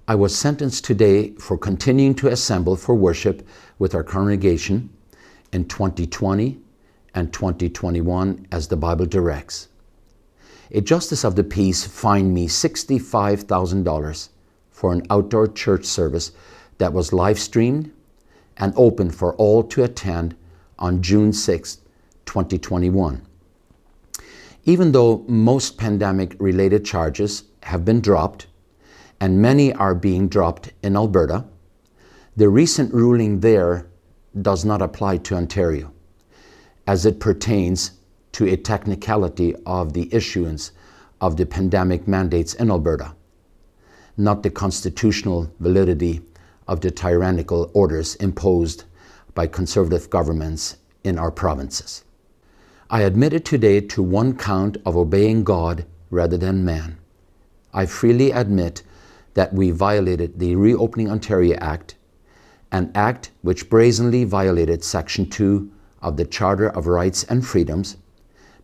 I was sentenced today for continuing to assemble for worship with our congregation in 2020 and 2021 as the Bible directs. A justice of the peace fined me $65,000 for an outdoor church service that was live streamed and open for all to attend on June 6, 2021. Even though most pandemic-related charges have been dropped, and many are being dropped in Alberta, the recent ruling there does not apply to Ontario, as it pertains to a technicality of the issuance of the pandemic mandates in Alberta, not the constitutional validity of the tyrannical orders imposed by conservative governments in our provinces. I admitted today to one count of obeying God rather than man. I freely admit that we violated the Reopening Ontario Act, an act which brazenly violated Section 2 of the Charter of Rights and Freedoms,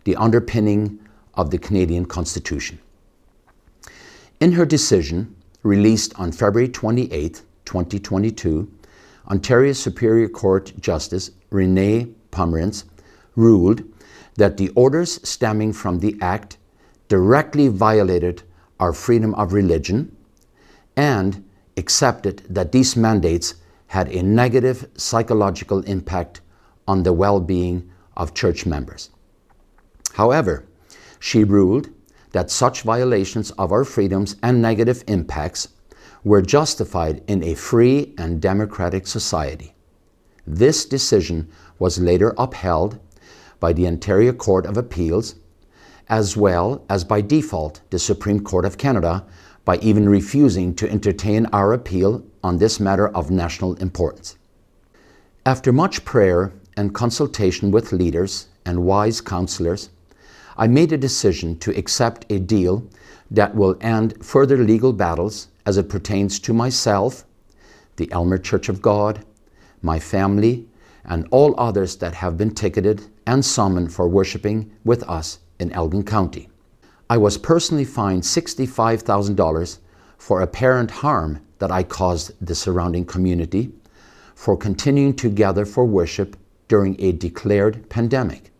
the underpinning of the Canadian Constitution. In her decision, released on February 28, 2022, Ontario Superior Court Justice Renee Pomerantz ruled that the orders stemming from the Act directly violated our freedom of religion and accepted that these mandates had a negative psychological impact on the well-being of church members. However, she ruled that such violations of our freedoms and negative impacts were justified in a free and democratic society. This decision was later upheld by the Ontario Court of Appeals, as well as by default the Supreme Court of Canada, by even refusing to entertain our appeal on this matter of national importance. After much prayer and consultation with leaders and wise counselors, I made a decision to accept a deal that will end further legal battles as it pertains to myself, the Elmer Church of God, my family, and all others that have been ticketed and summoned for worshiping with us in Elgin County. I was personally fined $65,000 for apparent harm that I caused the surrounding community for continuing to gather for worship during a declared pandemic.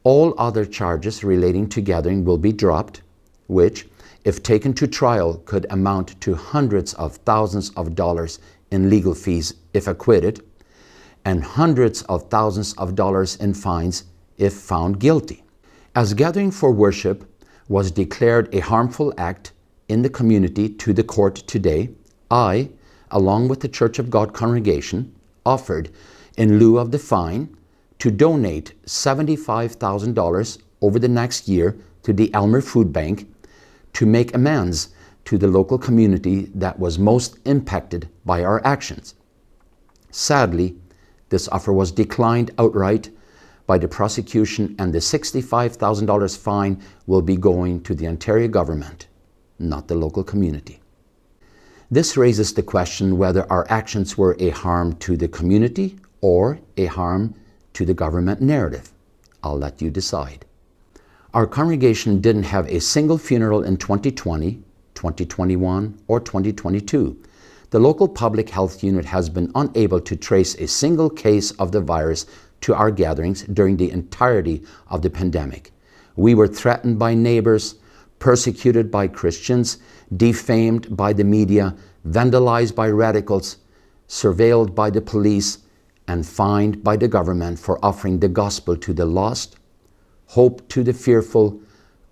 All other charges relating to gathering will be dropped, which, if taken to trial, could amount to hundreds of thousands of dollars in legal fees if acquitted, and hundreds of thousands of dollars in fines if found guilty. As gathering for worship was declared a harmful act in the community to the court today, I, along with the Church of God congregation, offered, in lieu of the fine, to donate $75,000 over the next year to the Elmer Food Bank to make amends to the local community that was most impacted by our actions. Sadly, this offer was declined outright by the prosecution, and the $65,000 fine will be going to the Ontario government, not the local community. This raises the question whether our actions were a harm to the community or a harm to the government narrative. I'll let you decide. Our congregation didn't have a single funeral in 2020, 2021, or 2022. The local public health unit has been unable to trace a single case of the virus to our gatherings during the entirety of the pandemic. We were threatened by neighbors, persecuted by Christians, defamed by the media, vandalized by radicals, surveilled by the police, and fined by the government for offering the gospel to the lost, hope to the fearful,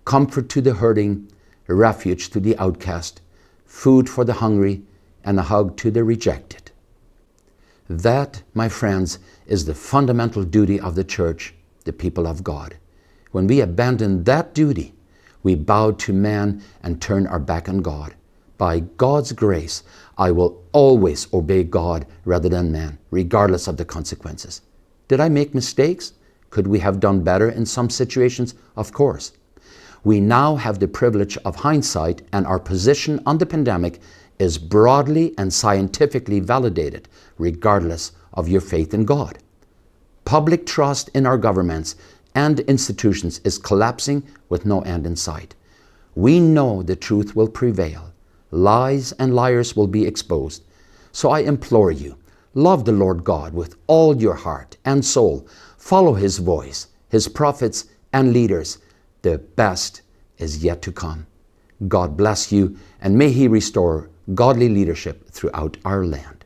comfort to the hurting, refuge to the outcast, food for the hungry, and a hug to the rejected. That, my friends, is the fundamental duty of the church, the people of God. When we abandon that duty, we bow to man and turn our back on God. By God's grace, I will always obey God rather than man, regardless of the consequences. Did I make mistakes? Could we have done better in some situations? Of course. We now have the privilege of hindsight, and our position on the pandemic is broadly and scientifically validated, regardless of your faith in God. Public trust in our governments and institutions is collapsing with no end in sight. We know the truth will prevail. lies and liars will be exposed. So I implore you, love the Lord God with all your heart and soul. Follow His voice, His prophets and leaders. The best is yet to come. God bless you, and may He restore godly leadership throughout our land.